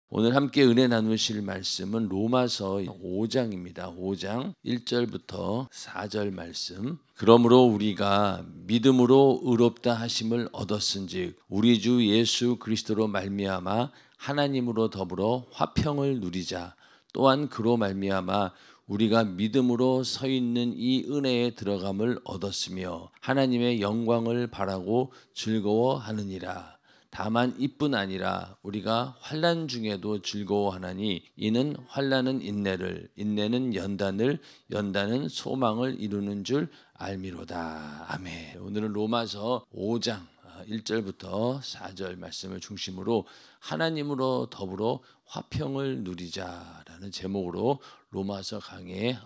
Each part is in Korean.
오늘 함께 은혜 나누실 말씀은 로마서 5장입니다. 5장 1절부터 4절 말씀. 그러므로 우리가 믿음으로 의롭다 하심을 얻었은즉 우리 주 예수 그리스도로 말미암아 하나님으로 더불어 화평을 누리자. 또한 그로 말미암아 우리가 믿음으로 서 있는 이 은혜에 들어감을 얻었으며 하나님의 영광을 바라고 즐거워하느니라. 다만 이뿐 아니라 우리가 환난 중에도 즐거워하나니 이는 환난은 인내를, 인내는 연단을, 연단은 소망을 이루는 줄 알미로다. 아멘. 오늘은 로마서 5장 1절부터 4절 말씀을 중심으로 하나님으로 더불어 화평을 누리자라는 제목으로 로마서 강의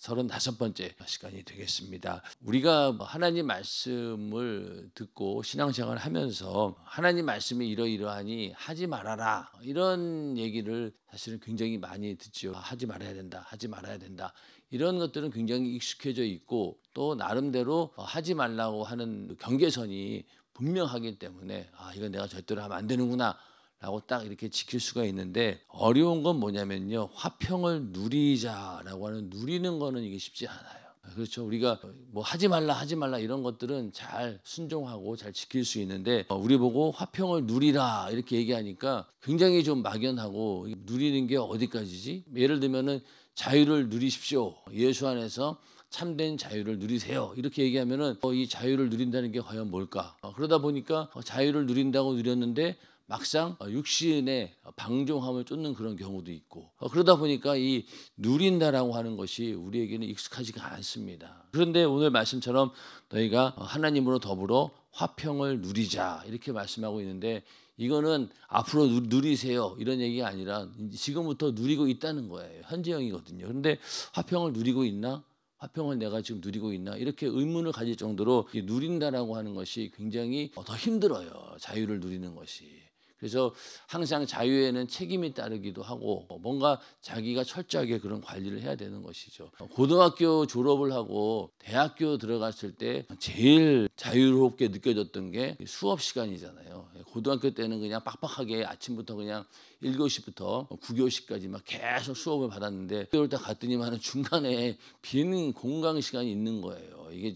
35번째 시간이 되겠습니다. 우리가 하나님 말씀을 듣고 신앙생활을 하면서 하나님 말씀이 이러이러하니 하지 말아라 이런 얘기를 사실은 굉장히 많이 듣죠. 하지 말아야 된다, 하지 말아야 된다. 이런 것들은 굉장히 익숙해져 있고 또 나름대로 하지 말라고 하는 경계선이 분명하기 때문에 이건 내가 절대로 하면 안 되는구나 라고 딱 이렇게 지킬 수가 있는데, 어려운 건 뭐냐면요, 화평을 누리자라고 하는 누리는 거는 이게 쉽지 않아요. 그렇죠. 우리가 뭐 하지 말라 이런 것들은 잘 순종하고 잘 지킬 수 있는데, 우리 보고 화평을 누리라 이렇게 얘기하니까 굉장히 좀 막연하고, 누리는 게 어디까지지? 예를 들면은 자유를 누리십시오, 예수 안에서 참된 자유를 누리세요, 이렇게 얘기하면은 이 자유를 누린다는 게 과연 뭘까? 그러다 보니까 자유를 누린다고 누렸는데 막상 육신의 방종함을 쫓는 그런 경우도 있고, 그러다 보니까 이 누린다라고 하는 것이 우리에게는 익숙하지가 않습니다. 그런데 오늘 말씀처럼 너희가 하나님으로 더불어 화평을 누리자 이렇게 말씀하고 있는데, 이거는 앞으로 누리세요 이런 얘기가 아니라 지금부터 누리고 있다는 거예요. 현재형이거든요. 그런데 화평을 누리고 있나? 화평을 내가 지금 누리고 있나? 이렇게 의문을 가질 정도로 누린다라고 하는 것이 굉장히 더 힘들어요. 자유를 누리는 것이. 그래서 항상 자유에는 책임이 따르기도 하고 뭔가 자기가 철저하게 그런 관리를 해야 되는 것이죠. 고등학교 졸업을 하고 대학교 들어갔을 때 제일 자유롭게 느껴졌던 게 수업 시간이잖아요. 고등학교 때는 그냥 빡빡하게 아침부터 그냥 1교시부터 9교시까지 막 계속 수업을 받았는데, 그럴 때 갔더니만 중간에 빈 공강 시간이 있는 거예요. 이게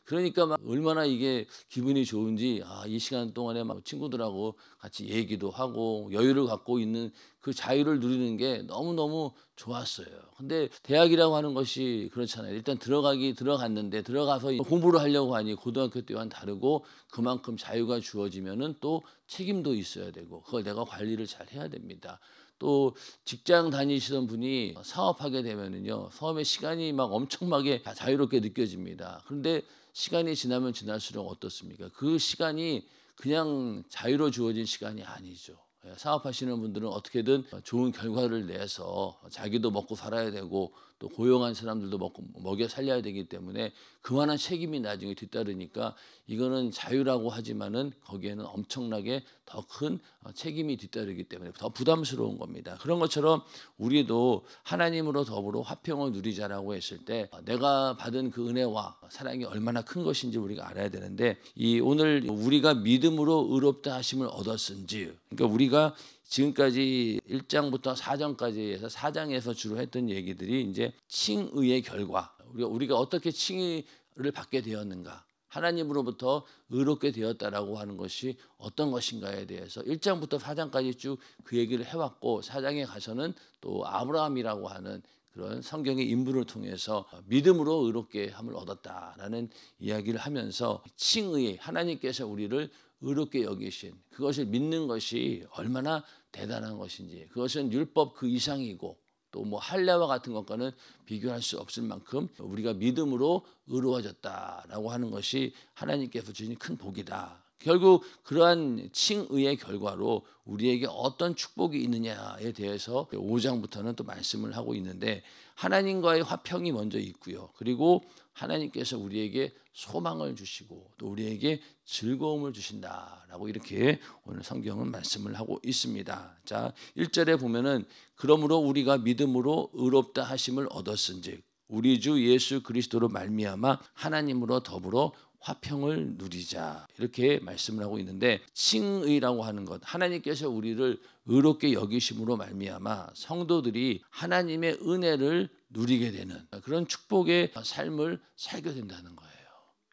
그러니까 막 얼마나 이게 기분이 좋은지, 이 시간 동안에 막 친구들하고 같이 얘기도 하고 여유를 갖고 있는 그 자유를 누리는 게 너무너무 좋았어요. 근데 대학이라고 하는 것이 그렇잖아요. 일단 들어갔는데 들어가서 공부를 하려고 하니 고등학교 때와는 다르고, 그만큼 자유가 주어지면은 또 책임도 있어야 되고 그걸 내가 관리를 잘 해야 됩니다. 또 직장 다니시던 분이 사업하게 되면은요, 처음에 시간이 막 엄청나게 자유롭게 느껴집니다. 그런데 시간이 지나면 지날수록 어떻습니까? 그 시간이 그냥 자유로 주어진 시간이 아니죠. 사업하시는 분들은 어떻게든 좋은 결과를 내서 자기도 먹고 살아야 되고 또 고용한 사람들도 먹여 살려야 되기 때문에 그만한 책임이 나중에 뒤따르니까, 이거는 자유라고 하지만은 거기에는 엄청나게 더 큰 책임이 뒤따르기 때문에 더 부담스러운 겁니다. 그런 것처럼 우리도 하나님으로 더불어 화평을 누리자라고 했을 때 내가 받은 그 은혜와 사랑이 얼마나 큰 것인지 우리가 알아야 되는데, 오늘 우리가 믿음으로 의롭다 하심을 얻었은지, 그러니까 우리가 지금까지 1장부터 4장까지 해서 4장에서 주로 했던 얘기들이 이제 칭의의 결과, 우리가 어떻게 칭의를 받게 되었는가, 하나님으로부터 의롭게 되었다라고 하는 것이 어떤 것인가에 대해서 1장부터 4장까지 쭉 그 얘기를 해왔고, 4장에 가서는 또 아브라함이라고 하는 그런 성경의 인물을 통해서 믿음으로 의롭게 함을 얻었다라는 이야기를 하면서, 칭의, 하나님께서 우리를 의롭게 여기신 그것을 믿는 것이 얼마나 대단한 것인지, 그것은 율법 그 이상이고 또 뭐 할례와 같은 것과는 비교할 수 없을 만큼 우리가 믿음으로 의로워졌다라고 하는 것이 하나님께서 주신 큰 복이다. 결국 그러한 칭의의 결과로 우리에게 어떤 축복이 있느냐에 대해서 5장부터는 또 말씀을 하고 있는데, 하나님과의 화평이 먼저 있고요. 그리고 하나님께서 우리에게 소망을 주시고 또 우리에게 즐거움을 주신다라고 이렇게 오늘 성경은 말씀을 하고 있습니다. 자, 1절에 보면은 그러므로 우리가 믿음으로 의롭다 하심을 얻었은즉 우리 주 예수 그리스도로 말미암아 하나님으로 더불어 화평을 누리자 이렇게 말씀을 하고 있는데, 칭의라고 하는 것, 하나님께서 우리를 의롭게 여기심으로 말미암아 성도들이 하나님의 은혜를 누리게 되는 그런 축복의 삶을 살게 된다는 거예요.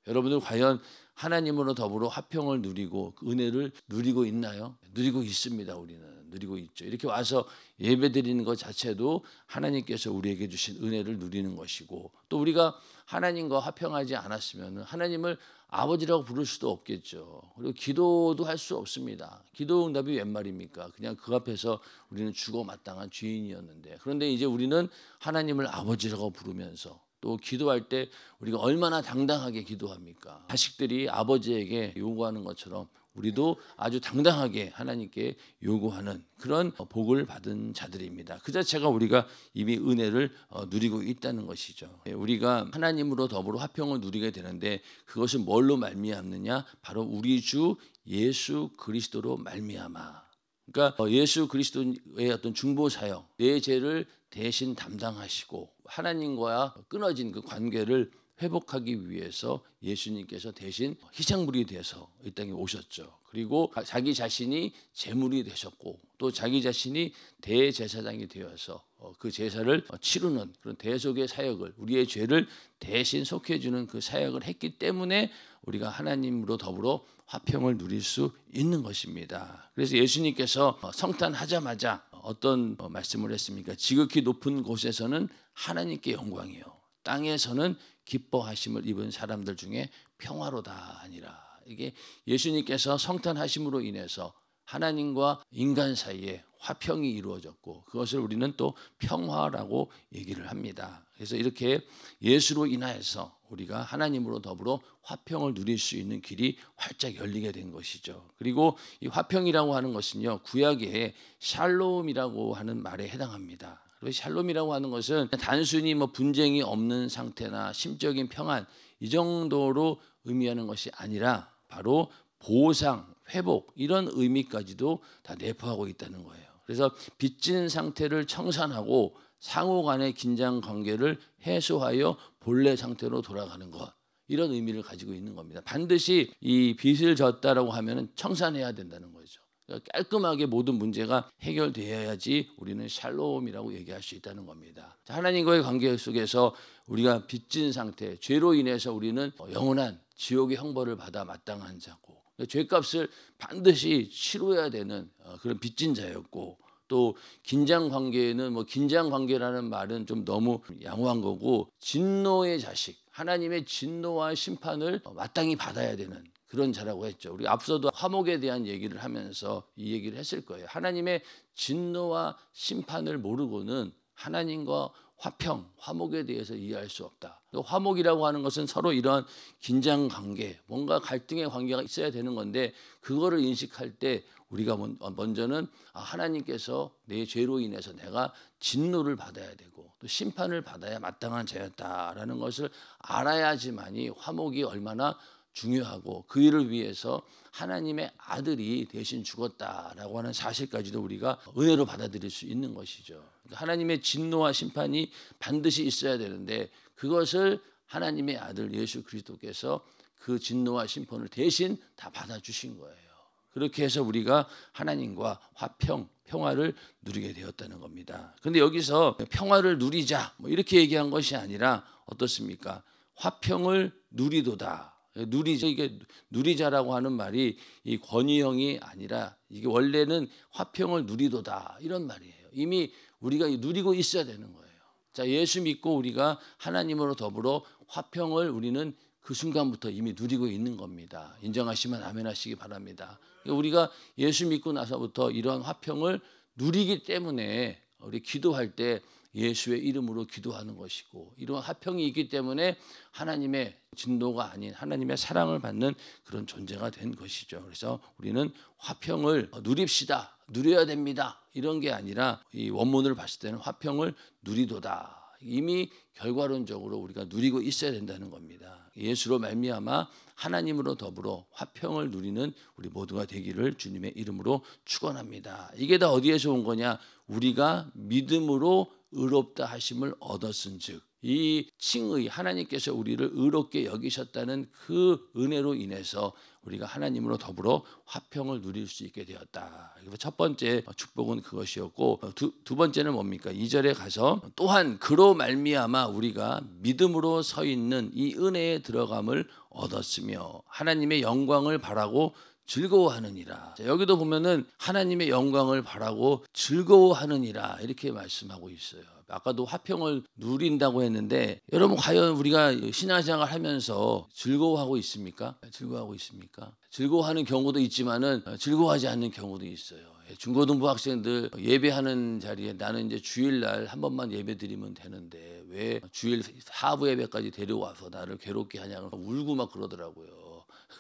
여러분들 과연 하나님으로 더불어 화평을 누리고 그 은혜를 누리고 있나요? 누리고 있습니다. 우리는 누리고 있죠. 이렇게 와서 예배드리는 것 자체도 하나님께서 우리에게 주신 은혜를 누리는 것이고, 또 우리가 하나님과 화평하지 않았으면 하나님을 아버지라고 부를 수도 없겠죠. 그리고 기도도 할 수 없습니다. 기도 응답이 웬 말입니까? 그냥 그 앞에서 우리는 죽어 마땅한 죄인이었는데, 그런데 이제 우리는 하나님을 아버지라고 부르면서 또 기도할 때 우리가 얼마나 당당하게 기도합니까? 자식들이 아버지에게 요구하는 것처럼 우리도 아주 당당하게 하나님께 요구하는 그런 복을 받은 자들입니다. 그 자체가 우리가 이미 은혜를 누리고 있다는 것이죠. 우리가 하나님으로 더불어 화평을 누리게 되는데, 그것은 뭘로 말미암느냐? 바로 우리 주 예수 그리스도로 말미암아. 그러니까 예수 그리스도의 어떤 중보 사역, 내 죄를 대신 담당하시고 하나님과 끊어진 그 관계를 회복하기 위해서 예수님께서 대신 희생물이 되어서 이 땅에 오셨죠. 그리고 자기 자신이 제물이 되셨고, 또 자기 자신이 대제사장이 되어서 그 제사를 치르는 그런 대속의 사역을, 우리의 죄를 대신 속해주는 그 사역을 했기 때문에 우리가 하나님으로 더불어 화평을 누릴 수 있는 것입니다. 그래서 예수님께서 성탄하자마자 어떤 말씀을 했습니까? 지극히 높은 곳에서는 하나님께 영광이요, 땅에서는 기뻐하심을 입은 사람들 중에 평화로다 하니라. 이게 예수님께서 성탄하심으로 인해서 하나님과 인간 사이에 화평이 이루어졌고, 그것을 우리는 또 평화라고 얘기를 합니다. 그래서 이렇게 예수로 인하여서 우리가 하나님으로 더불어 화평을 누릴 수 있는 길이 활짝 열리게 된 것이죠. 그리고 이 화평이라고 하는 것은요, 구약의 샬롬이라고 하는 말에 해당합니다. 그리고 샬롬이라고 하는 것은 단순히 분쟁이 없는 상태나 심적인 평안 이 정도로 의미하는 것이 아니라 바로 보상, 회복 이런 의미까지도 다 내포하고 있다는 거예요. 그래서 빚진 상태를 청산하고 상호 간의 긴장 관계를 해소하여 본래 상태로 돌아가는 것, 이런 의미를 가지고 있는 겁니다. 반드시 이 빚을 졌다라고 하면은 청산해야 된다는 거죠. 그러니까 깔끔하게 모든 문제가 해결되어야지 우리는 샬롬이라고 얘기할 수 있다는 겁니다. 하나님과의 관계 속에서 우리가 빚진 상태, 죄로 인해서 우리는 영원한 지옥의 형벌을 받아 마땅한 자고, 죄값을 반드시 치러야 되는 그런 빚진 자였고, 또 긴장 관계는 긴장 관계라는 말은 좀 너무 양호한 거고, 진노의 자식, 하나님의 진노와 심판을 마땅히 받아야 되는 그런 자라고 했죠. 우리 앞서도 화목에 대한 얘기를 하면서 이 얘기를 했을 거예요. 하나님의 진노와 심판을 모르고는 하나님과 화평, 화목에 대해서 이해할 수 없다. 화목이라고 하는 것은 서로 이러한 긴장 관계, 뭔가 갈등의 관계가 있어야 되는 건데, 그거를 인식할 때 우리가 먼저는 하나님께서 내 죄로 인해서 내가 진노를 받아야 되고 또 심판을 받아야 마땅한 자였다라는 것을 알아야지만이 화목이 얼마나 중요하고, 그 일을 위해서 하나님의 아들이 대신 죽었다라고 하는 사실까지도 우리가 은혜로 받아들일 수 있는 것이죠. 그러니까 하나님의 진노와 심판이 반드시 있어야 되는데, 그것을 하나님의 아들 예수 그리스도께서 그 진노와 심판을 대신 다 받아주신 거예요. 그렇게 해서 우리가 하나님과 화평, 평화를 누리게 되었다는 겁니다. 그런데 여기서 평화를 누리자 이렇게 얘기한 것이 아니라 어떻습니까? 화평을 누리도다. 누리자, 이게 누리자라고 하는 말이 이 권위형이 아니라 이게 원래는 화평을 누리도다 이런 말이에요. 이미 우리가 누리고 있어야 되는 거예요. 자, 예수 믿고 우리가 하나님으로 더불어 화평을 우리는 그 순간부터 이미 누리고 있는 겁니다. 인정하시면 아멘 하시기 바랍니다. 우리가 예수 믿고 나서부터 이러한 화평을 누리기 때문에 우리 기도할 때 예수의 이름으로 기도하는 것이고, 이런 화평이 있기 때문에 하나님의 진노가 아닌 하나님의 사랑을 받는 그런 존재가 된 것이죠. 그래서 우리는 화평을 누립시다, 누려야 됩니다, 이런 게 아니라 이 원문을 봤을 때는 화평을 누리도다. 이미 결과론적으로 우리가 누리고 있어야 된다는 겁니다. 예수로 말미암아 하나님으로 더불어 화평을 누리는 우리 모두가 되기를 주님의 이름으로 축원합니다. 이게 다 어디에서 온 거냐? 우리가 믿음으로 의롭다 하심을 얻었은즉, 이 칭의, 하나님께서 우리를 의롭게 여기셨다는 그 은혜로 인해서 우리가 하나님으로 더불어 화평을 누릴 수 있게 되었다. 첫 번째 축복은 그것이었고, 두 번째는 뭡니까? 2절에 가서 또한 그로 말미암아 우리가 믿음으로 서 있는 이 은혜에 들어감을 얻었으며 하나님의 영광을 바라고 즐거워하느니라. 자, 여기도 보면은 하나님의 영광을 바라고 즐거워하느니라 이렇게 말씀하고 있어요. 아까도 화평을 누린다고 했는데 여러분 과연 우리가 신앙생활 하면서 즐거워하고 있습니까? 즐거워하고 있습니까? 즐거워하는 경우도 있지만은 즐거워하지 않는 경우도 있어요. 중고등부 학생들 예배하는 자리에 나는 이제 주일날 한 번만 예배 드리면 되는데 왜 주일 하부 예배까지 데려와서 나를 괴롭게 하냐고 울고 막 그러더라고요.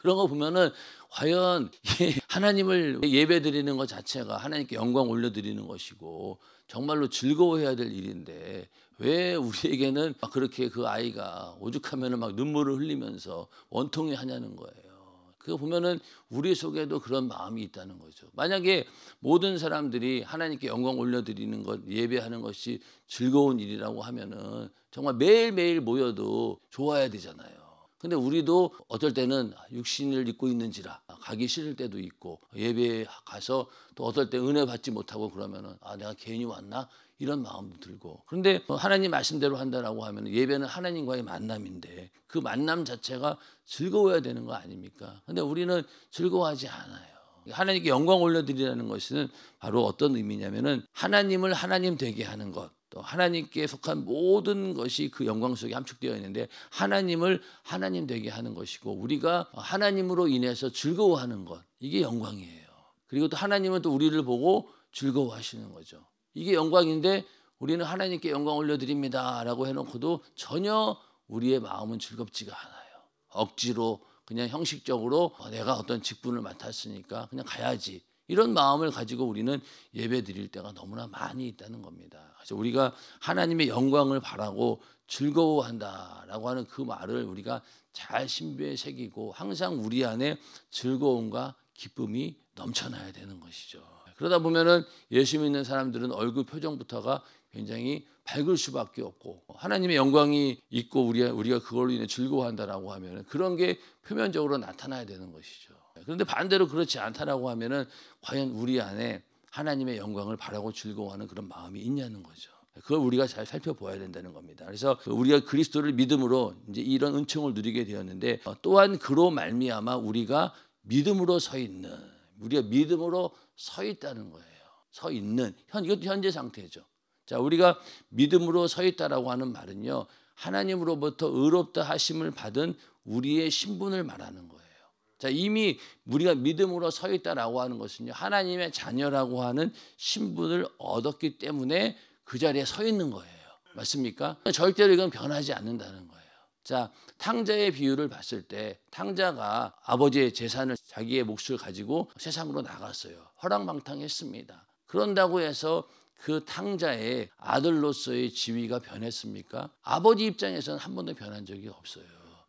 그런 거 보면은 과연 하나님을 예배 드리는 것 자체가 하나님께 영광 올려드리는 것이고 정말로 즐거워해야 될 일인데 왜 우리에게는 막 그렇게 그 아이가 오죽하면은 막 눈물을 흘리면서 원통해 하냐는 거예요. 그거 보면은 우리 속에도 그런 마음이 있다는 거죠. 만약에 모든 사람들이 하나님께 영광 올려드리는 것, 예배하는 것이 즐거운 일이라고 하면은 정말 매일매일 모여도 좋아야 되잖아요. 근데 우리도 어떨 때는 육신을 입고 있는지라 가기 싫을 때도 있고 예배에 가서 또 어떨 때 은혜 받지 못하고 그러면은 내가 괜히 왔나 이런 마음도 들고. 그런데 하나님 말씀대로 한다라고 하면 예배는 하나님과의 만남인데 그 만남 자체가 즐거워야 되는 거 아닙니까? 근데 우리는 즐거워하지 않아요. 하나님께 영광 올려드리라는 것은 바로 어떤 의미냐면은 하나님을 하나님 되게 하는 것, 또 하나님께 속한 모든 것이 그 영광 속에 함축되어 있는데 하나님을 하나님 되게 하는 것이고 우리가 하나님으로 인해서 즐거워하는 것, 이게 영광이에요. 그리고 또 하나님은 또 우리를 보고 즐거워하시는 거죠. 이게 영광인데 우리는 하나님께 영광 올려드립니다 라고 해놓고도 전혀 우리의 마음은 즐겁지가 않아요. 억지로 그냥 형식적으로 내가 어떤 직분을 맡았으니까 그냥 가야지, 이런 마음을 가지고 우리는 예배 드릴 때가 너무나 많이 있다는 겁니다. 그래서 우리가 하나님의 영광을 바라고 즐거워한다라고 하는 그 말을 우리가 잘 신비에 새기고 항상 우리 안에 즐거움과 기쁨이 넘쳐나야 되는 것이죠. 그러다 보면은 예수 믿는 사람들은 얼굴 표정부터가 굉장히 밝을 수밖에 없고 하나님의 영광이 있고 우리가 그걸로 인해 즐거워한다라고 하면은 그런 게 표면적으로 나타나야 되는 것이죠. 그런데 반대로 그렇지 않다라고 하면은 과연 우리 안에 하나님의 영광을 바라고 즐거워하는 그런 마음이 있냐는 거죠. 그걸 우리가 잘 살펴보아야 된다는 겁니다. 그래서 우리가 그리스도를 믿음으로 이제 이런 은총을 누리게 되었는데 또한 그로 말미암아 우리가 믿음으로 서 있는, 우리가 믿음으로 서 있다는 거예요. 서 있는 이것도 현재 상태죠. 자, 우리가 믿음으로 서 있다라고 하는 말은요, 하나님으로부터 의롭다 하심을 받은 우리의 신분을 말하는 거예요. 자, 이미 우리가 믿음으로 서 있다라고 하는 것은요, 하나님의 자녀라고 하는 신분을 얻었기 때문에 그 자리에 서 있는 거예요. 맞습니까? 절대로 이건 변하지 않는다는 거예요. 자, 탕자의 비유를 봤을 때 탕자가 아버지의 재산을, 자기의 몫을 가지고 세상으로 나갔어요. 허랑방탕했습니다. 그런다고 해서 그 탕자의 아들로서의 지위가 변했습니까? 아버지 입장에서는 한 번도 변한 적이 없어요.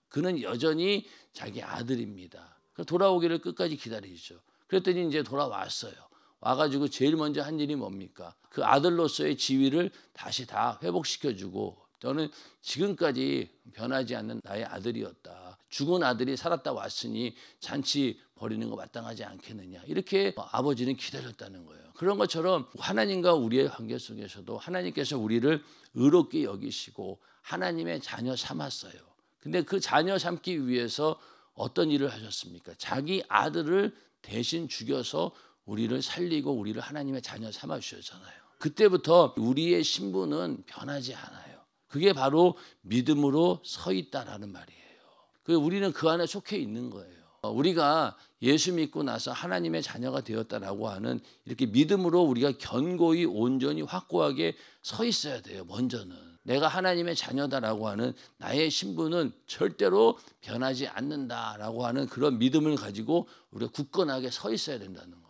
그는 여전히 자기 아들입니다. 돌아오기를 끝까지 기다리죠. 그랬더니 이제 돌아왔어요. 와가지고 제일 먼저 한 일이 뭡니까? 그 아들로서의 지위를 다시 다 회복시켜주고, 저는 지금까지 변하지 않는 나의 아들이었다. 죽은 아들이 살았다 왔으니 잔치 벌이는 거 마땅하지 않겠느냐. 이렇게 아버지는 기다렸다는 거예요. 그런 것처럼 하나님과 우리의 관계 속에서도 하나님께서 우리를 의롭게 여기시고 하나님의 자녀 삼았어요. 근데 그 자녀 삼기 위해서 어떤 일을 하셨습니까? 자기 아들을 대신 죽여서 우리를 살리고 우리를 하나님의 자녀 삼아 주셨잖아요. 그때부터 우리의 신분은 변하지 않아요. 그게 바로 믿음으로 서 있다라는 말이에요. 우리는 그 안에 속해 있는 거예요. 우리가 예수 믿고 나서 하나님의 자녀가 되었다라고 하는 이렇게 믿음으로 우리가 견고히 온전히 확고하게 서 있어야 돼요. 먼저는 내가 하나님의 자녀다라고 하는 나의 신분은 절대로 변하지 않는다라고 하는 그런 믿음을 가지고 우리가 굳건하게 서 있어야 된다는 거예요.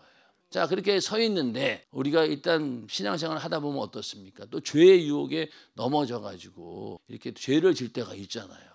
자, 그렇게 서 있는데 우리가 일단 신앙생활을 하다 보면 어떻습니까? 또 죄의 유혹에 넘어져 가지고 이렇게 죄를 질 때가 있잖아요.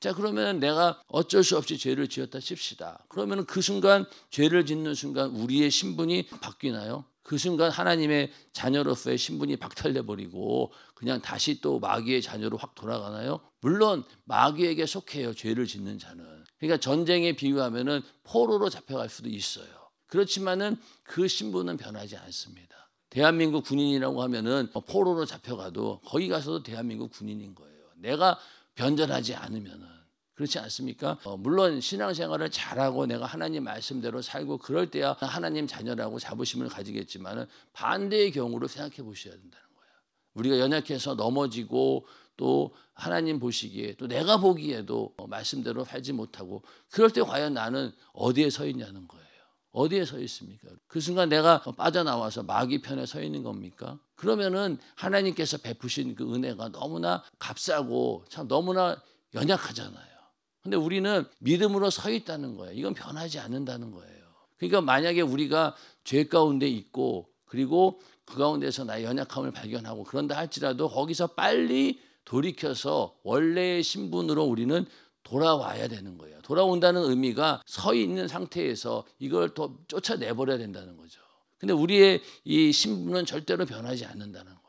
자, 그러면 내가 어쩔 수 없이 죄를 지었다 칩시다. 그러면 그 순간, 죄를 짓는 순간 우리의 신분이 바뀌나요? 그 순간 하나님의 자녀로서의 신분이 박탈돼 버리고 그냥 다시 또 마귀의 자녀로 확 돌아가나요? 물론 마귀에게 속해요. 죄를 짓는 자는. 그러니까 전쟁에 비유하면은 포로로 잡혀갈 수도 있어요. 그렇지만은 그 신분은 변하지 않습니다. 대한민국 군인이라고 하면은 포로로 잡혀가도 거기 가서도 대한민국 군인인 거예요. 내가 변절하지 않으면은. 그렇지 않습니까? 물론 신앙생활을 잘하고 내가 하나님 말씀대로 살고 그럴 때야 하나님 자녀라고 자부심을 가지겠지만은 반대의 경우로 생각해 보셔야 된다는 거예요. 우리가 연약해서 넘어지고 또 하나님 보시기에 또 내가 보기에도 말씀대로 살지 못하고 그럴 때 과연 나는 어디에 서 있냐는 거예요. 어디에 서 있습니까? 그 순간 내가 빠져나와서 마귀 편에 서 있는 겁니까? 그러면은 하나님께서 베푸신 그 은혜가 너무나 값싸고 참 너무나 연약하잖아요. 근데 우리는 믿음으로 서 있다는 거예요. 이건 변하지 않는다는 거예요. 그러니까 만약에 우리가 죄 가운데 있고 그리고 그 가운데서 나의 연약함을 발견하고 그런다 할지라도 거기서 빨리 돌이켜서 원래의 신분으로 우리는 돌아와야 되는 거예요. 돌아온다는 의미가 서 있는 상태에서 이걸 더 쫓아내버려야 된다는 거죠. 근데 우리의 이 신분은 절대로 변하지 않는다는 거예요.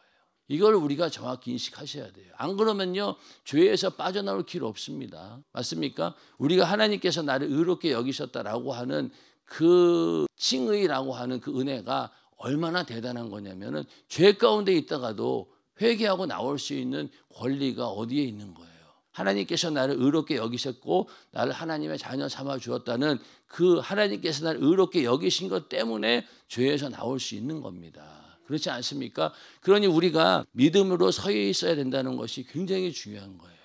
이걸 우리가 정확히 인식하셔야 돼요. 안 그러면요 죄에서 빠져나올 길 없습니다. 맞습니까? 우리가 하나님께서 나를 의롭게 여기셨다라고 하는 그 칭의라고 하는 그 은혜가 얼마나 대단한 거냐면은 죄 가운데 있다가도 회개하고 나올 수 있는 권리가 어디에 있는 거예요. 하나님께서 나를 의롭게 여기셨고 나를 하나님의 자녀 삼아 주었다는 그 하나님께서 나를 의롭게 여기신 것 때문에 죄에서 나올 수 있는 겁니다. 그렇지 않습니까? 그러니 우리가 믿음으로 서 있어야 된다는 것이 굉장히 중요한 거예요.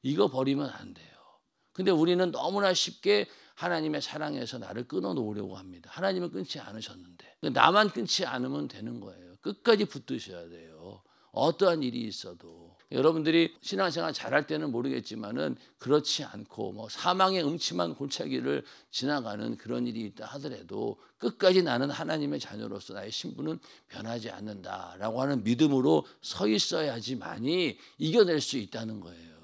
이거 버리면 안 돼요. 근데 우리는 너무나 쉽게 하나님의 사랑에서 나를 끊어놓으려고 합니다. 하나님은 끊지 않으셨는데 나만 끊지 않으면 되는 거예요. 끝까지 붙드셔야 돼요. 어떠한 일이 있어도. 여러분들이 신앙생활 잘할 때는 모르겠지만은 그렇지 않고 뭐 사망의 음침한 골짜기를 지나가는 그런 일이 있다 하더라도 끝까지 나는 하나님의 자녀로서 나의 신분은 변하지 않는다라고 하는 믿음으로 서 있어야지만이 이겨낼 수 있다는 거예요.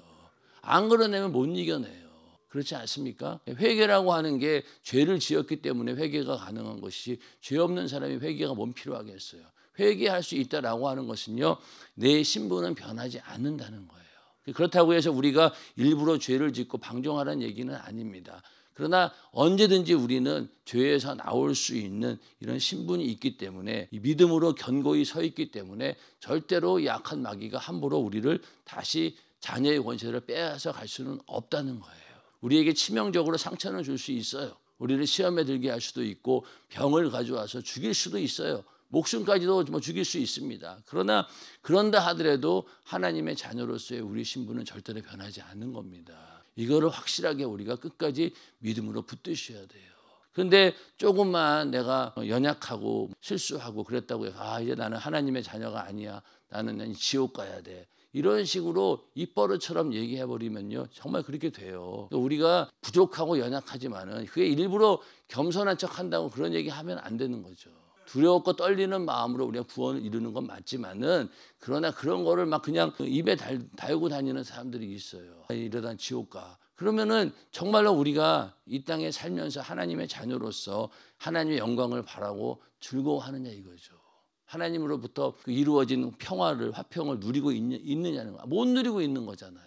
안 그러내면 못 이겨내요. 그렇지 않습니까? 회개라고 하는 게 죄를 지었기 때문에 회개가 가능한 것이 죄 없는 사람이 회개가 뭔 필요하겠어요. 회개할 수 있다라고 하는 것은요, 내 신분은 변하지 않는다는 거예요. 그렇다고 해서 우리가 일부러 죄를 짓고 방종하라는 얘기는 아닙니다. 그러나 언제든지 우리는 죄에서 나올 수 있는 이런 신분이 있기 때문에 이 믿음으로 견고히 서 있기 때문에 절대로 약한 마귀가 함부로 우리를 다시 자녀의 권세를 빼앗아 갈 수는 없다는 거예요. 우리에게 치명적으로 상처를 줄 수 있어요. 우리를 시험에 들게 할 수도 있고 병을 가져와서 죽일 수도 있어요. 목숨까지도 뭐 죽일 수 있습니다. 그러나 그런다 하더라도 하나님의 자녀로서의 우리 신분은 절대로 변하지 않는 겁니다. 이거를 확실하게 우리가 끝까지 믿음으로 붙드셔야 돼요. 그런데 조금만 내가 연약하고 실수하고 그랬다고 해서 이제 나는 하나님의 자녀가 아니야. 나는 지옥 가야 돼. 이런 식으로 입버릇처럼 얘기해버리면요 정말 그렇게 돼요. 우리가 부족하고 연약하지만은 그게 일부러 겸손한 척한다고 그런 얘기하면 안 되는 거죠. 두려웠고 떨리는 마음으로 우리가 구원을 이루는 건 맞지만은 그러나 그런 거를 막 그냥 입에 달고 다니는 사람들이 있어요. 이러다 지옥 가. 그러면은 정말로 우리가 이 땅에 살면서 하나님의 자녀로서 하나님의 영광을 바라고 즐거워하느냐 이거죠. 하나님으로부터 그 이루어진 평화를 화평을 누리고 있느냐는 거. 못 누리고 있는 거잖아요.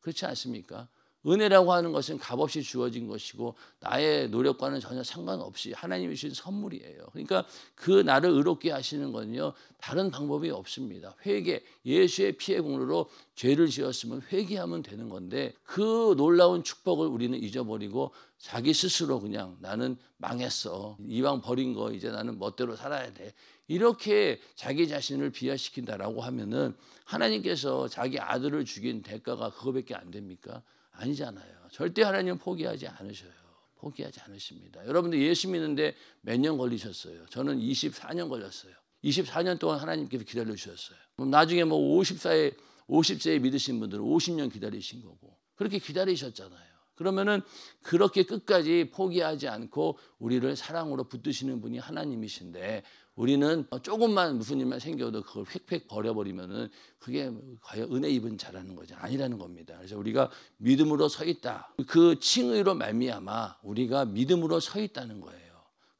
그렇지 않습니까? 은혜라고 하는 것은 값없이 주어진 것이고 나의 노력과는 전혀 상관없이 하나님이 주신 선물이에요. 그러니까 그 나를 의롭게 하시는 건요 다른 방법이 없습니다. 회개, 예수의 피의 공로로 죄를 지었으면 회개하면 되는 건데 그 놀라운 축복을 우리는 잊어버리고 자기 스스로 그냥 나는 망했어. 이왕 버린 거 이제 나는 멋대로 살아야 돼. 이렇게 자기 자신을 비하시킨다라고 하면은 하나님께서 자기 아들을 죽인 대가가 그거밖에 안 됩니까? 아니잖아요. 절대 하나님은 포기하지 않으셔요. 포기하지 않으십니다. 여러분들 예수 믿는데 몇 년 걸리셨어요? 저는 24년 걸렸어요. 24년 동안 하나님께서 기다려주셨어요. 나중에 뭐 50세에 믿으신 분들은 50년 기다리신 거고 그렇게 기다리셨잖아요. 그러면은 그렇게 끝까지 포기하지 않고 우리를 사랑으로 붙드시는 분이 하나님이신데 우리는 조금만 무슨 일만 생겨도 그걸 획획 버려버리면은 그게 과연 은혜 입은 자라는 거죠. 아니라는 겁니다. 그래서 우리가 믿음으로 서 있다. 그 칭의로 말미암아 우리가 믿음으로 서 있다는 거예요.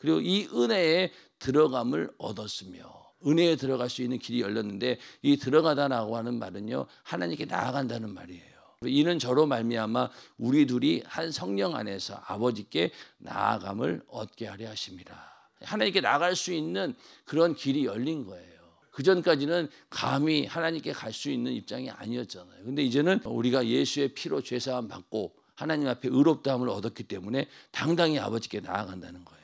그리고 이 은혜에 들어감을 얻었으며 은혜에 들어갈 수 있는 길이 열렸는데 이 들어가다라고 하는 말은요 하나님께 나아간다는 말이에요. 이는 저로 말미암아 우리 둘이 한 성령 안에서 아버지께 나아감을 얻게 하려 하심이라. 하나님께 나갈 수 있는 그런 길이 열린 거예요. 그 전까지는 감히 하나님께 갈 수 있는 입장이 아니었잖아요. 근데 이제는 우리가 예수의 피로 죄사함 받고 하나님 앞에 의롭다함을 얻었기 때문에 당당히 아버지께 나아간다는 거예요.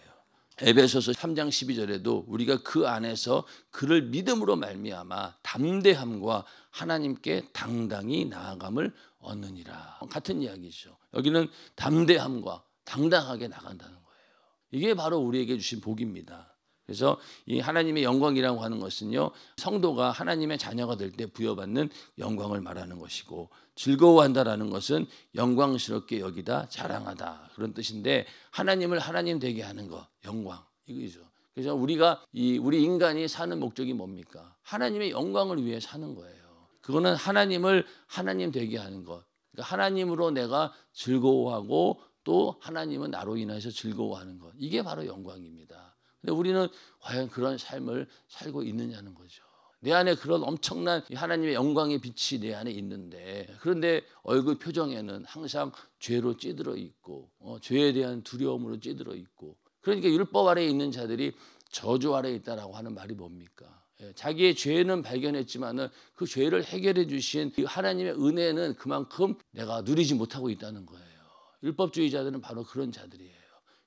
에베소서 3장 12절에도 우리가 그 안에서 그를 믿음으로 말미암아 담대함과 하나님께 당당히 나아감을 얻느니라. 같은 이야기죠. 여기는 담대함과 당당하게 나간다는 거예요. 이게 바로 우리에게 주신 복입니다. 그래서 이 하나님의 영광이라고 하는 것은요 성도가 하나님의 자녀가 될 때 부여받는 영광을 말하는 것이고, 즐거워한다라는 것은 영광스럽게 여기다 자랑하다 그런 뜻인데, 하나님을 하나님 되게 하는 것, 영광 이거죠. 그래서 우리 인간이 사는 목적이 뭡니까? 하나님의 영광을 위해 사는 거예요. 그거는 하나님을 하나님 되게 하는 것. 그러니까 하나님으로 내가 즐거워하고 또 하나님은 나로 인해서 즐거워하는 것. 이게 바로 영광입니다. 근데 우리는 과연 그런 삶을 살고 있느냐는 거죠. 내 안에 그런 엄청난 하나님의 영광의 빛이 내 안에 있는데, 그런데 얼굴 표정에는 항상 죄로 찌들어 있고 죄에 대한 두려움으로 찌들어 있고, 그러니까 율법 아래에 있는 자들이 저주 아래에 있다라고 하는 말이 뭡니까? 자기의 죄는 발견했지만은 그 죄를 해결해 주신 하나님의 은혜는 그만큼 내가 누리지 못하고 있다는 거예요. 율법주의자들은 바로 그런 자들이에요.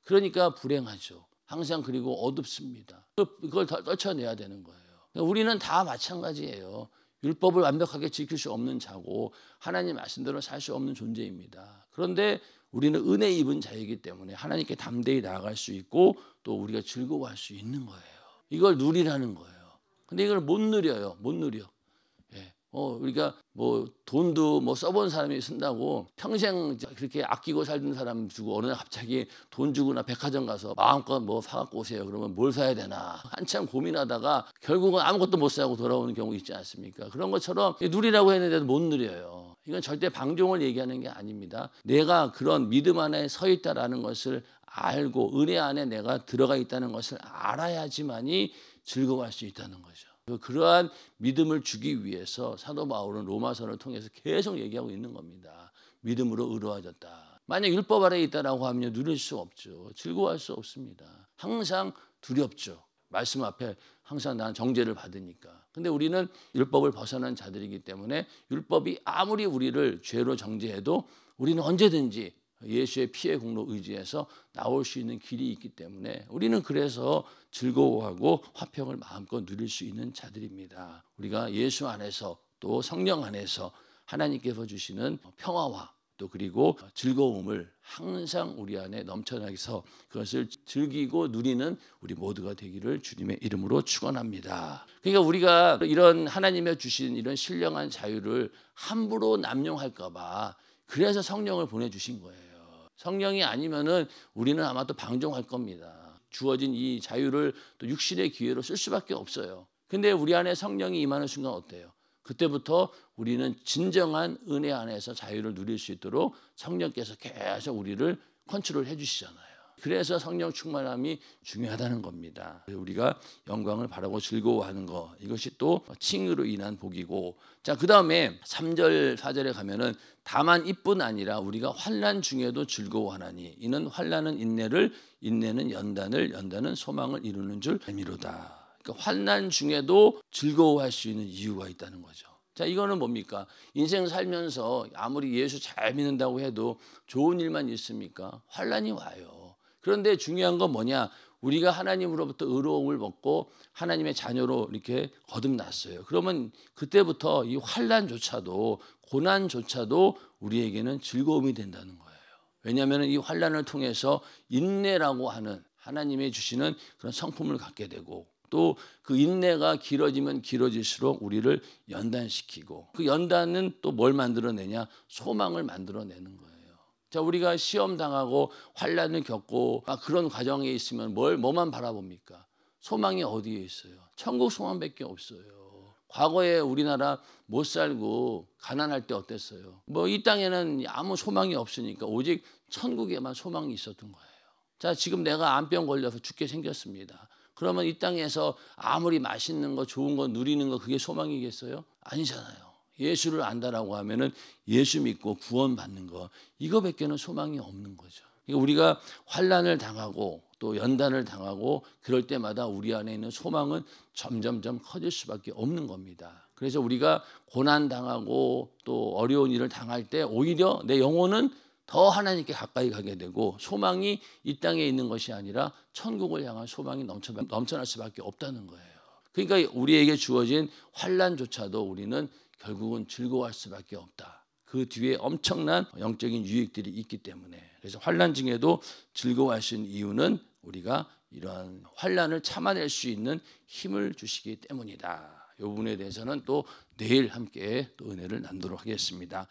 그러니까 불행하죠. 항상 그리고 어둡습니다. 그걸 떨쳐내야 되는 거예요. 우리는 다 마찬가지예요. 율법을 완벽하게 지킬 수 없는 자고 하나님 말씀대로 살 수 없는 존재입니다. 그런데 우리는 은혜 입은 자이기 때문에 하나님께 담대히 나아갈 수 있고 또 우리가 즐거워할 수 있는 거예요. 이걸 누리라는 거예요. 근데 이걸 못 누려요. 못 누려. 우리가 돈도 써본 사람이 쓴다고 평생 그렇게 아끼고 살던 사람 주고 어느 날 갑자기 돈 주거나 백화점 가서 마음껏 사갖고 오세요. 그러면 뭘 사야 되나 한참 고민하다가 결국은 아무것도 못 사고 돌아오는 경우 있지 않습니까? 그런 것처럼 누리라고 했는데도 못 누려요. 이건 절대 방종을 얘기하는 게 아닙니다. 내가 그런 믿음 안에 서 있다라는 것을 알고 은혜 안에 내가 들어가 있다는 것을 알아야지만이 즐거워할 수 있다는 거죠. 그러한 믿음을 주기 위해서 사도 바울은 로마서를 통해서 계속 얘기하고 있는 겁니다. 믿음으로 의로워졌다. 만약 율법 아래에 있다라고 하면 누릴 수 없죠. 즐거워할 수 없습니다. 항상 두렵죠. 말씀 앞에 항상 난 정죄를 받으니까. 근데 우리는 율법을 벗어난 자들이기 때문에 율법이 아무리 우리를 죄로 정죄해도 우리는 언제든지 예수의 피의 공로 의지해서 나올 수 있는 길이 있기 때문에 우리는 그래서 즐거워하고 화평을 마음껏 누릴 수 있는 자들입니다. 우리가 예수 안에서 또 성령 안에서 하나님께서 주시는 평화와 또 그리고 즐거움을 항상 우리 안에 넘쳐나게서 그것을 즐기고 누리는 우리 모두가 되기를 주님의 이름으로 축원합니다. 그러니까 우리가 이런 하나님의 주신 이런 신령한 자유를 함부로 남용할까 봐 그래서 성령을 보내주신 거예요. 성령이 아니면은 우리는 아마 또 방종할 겁니다. 주어진 이 자유를 또 육신의 기회로 쓸 수밖에 없어요. 근데 우리 안에 성령이 임하는 순간 어때요? 그때부터 우리는 진정한 은혜 안에서 자유를 누릴 수 있도록 성령께서 계속 우리를 컨트롤 해주시잖아요. 그래서 성령 충만함이 중요하다는 겁니다. 우리가 영광을 바라고 즐거워하는 것, 이것이 또 칭의로 인한 복이고, 자, 그 다음에 3절 4절에 가면은 다만 이뿐 아니라 우리가 환난 중에도 즐거워하나니 이는 환난은 인내를, 인내는 연단을, 연단은 소망을 이루는 줄 알미로다. 그러니까 환난 중에도 즐거워할 수 있는 이유가 있다는 거죠. 자, 이거는 뭡니까? 인생 살면서 아무리 예수 잘 믿는다고 해도 좋은 일만 있습니까? 환난이 와요. 그런데 중요한 건 뭐냐? 우리가 하나님으로부터 의로움을 받고 하나님의 자녀로 이렇게 거듭났어요. 그러면 그때부터 이 환난조차도, 고난조차도 우리에게는 즐거움이 된다는 거예요. 왜냐하면 이 환난을 통해서 인내라고 하는 하나님이 주시는 그런 성품을 갖게 되고, 또 그 인내가 길어지면 길어질수록 우리를 연단시키고, 그 연단은 또 뭘 만들어내냐? 소망을 만들어내는 거예요. 자, 우리가 시험 당하고 환난을 겪고 그런 과정에 있으면 뭐만 바라봅니까? 소망이 어디에 있어요? 천국 소망밖에 없어요. 과거에 우리나라 못 살고 가난할 때 어땠어요? 이 땅에는 아무 소망이 없으니까 오직 천국에만 소망이 있었던 거예요. 자, 지금 내가 암병 걸려서 죽게 생겼습니다. 그러면 이 땅에서 아무리 맛있는 거 좋은 거 누리는 거 그게 소망이겠어요? 아니잖아요. 예수를 안다라고 하면은 예수 믿고 구원받는 거 이거밖에는 소망이 없는 거죠. 그러니까 우리가 환난을 당하고 또 연단을 당하고 그럴 때마다 우리 안에 있는 소망은 점점점 커질 수밖에 없는 겁니다. 그래서 우리가 고난 당하고 또 어려운 일을 당할 때 오히려 내 영혼은 더 하나님께 가까이 가게 되고 소망이 이 땅에 있는 것이 아니라 천국을 향한 소망이 넘쳐날 수밖에 없다는 거예요. 그러니까 우리에게 주어진 환난조차도 우리는 결국은 즐거워할 수밖에 없다. 그 뒤에 엄청난 영적인 유익들이 있기 때문에 그래서 환난 중에도 즐거워할 수 있는 이유는 우리가 이러한 환난을 참아낼 수 있는 힘을 주시기 때문이다. 이 부분에 대해서는 또 내일 함께 또 은혜를 나누도록 하겠습니다.